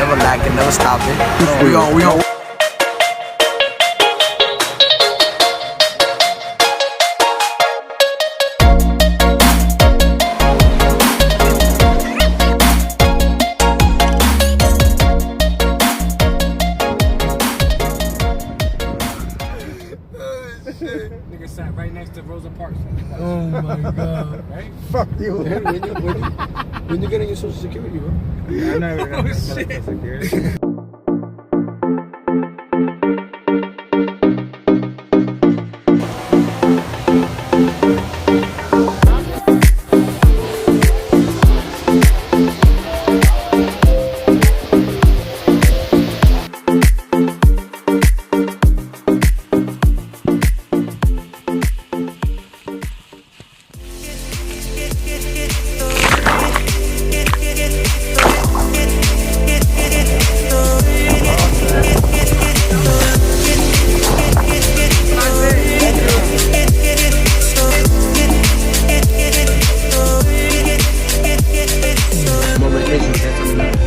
never lacking, never stopping. We gon' Nigga sat right next to Rosa Parks. Oh my god. Right? Fuck you. When you getting your social security, bro? Yeah, I never got Oh, shit. security. I'm on vacation, you can't tell me nothing.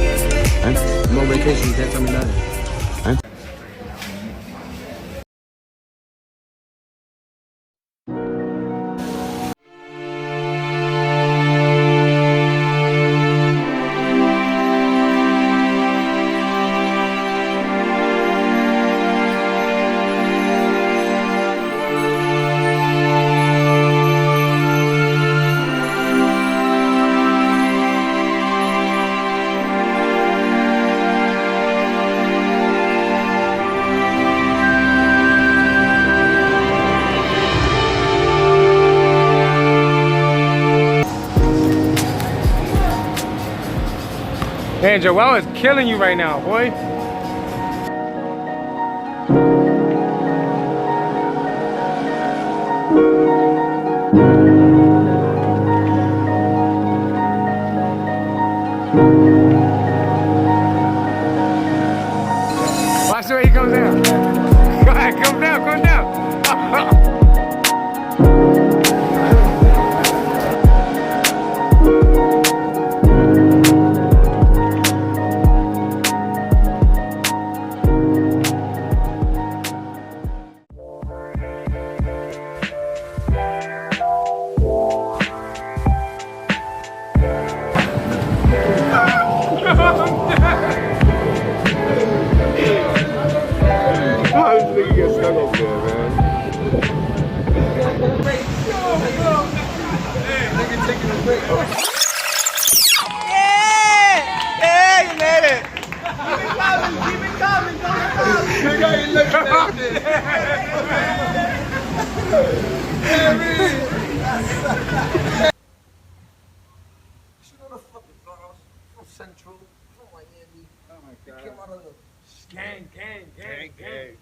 Huh? I'm on vacation, you can't tell me nothing. Huh? Man, Joel is killing you right now, boy. Watch the way he comes down. Go ahead, come down, come down. How this nigga get stuck up there, man? Nigga taking a break. Yeah, you made it. Keep it coming, Nigga ain't looking at this. You know the fucking bars from Central, from Miami. Oh my They god. came out of the Gang, gang, gang, gang.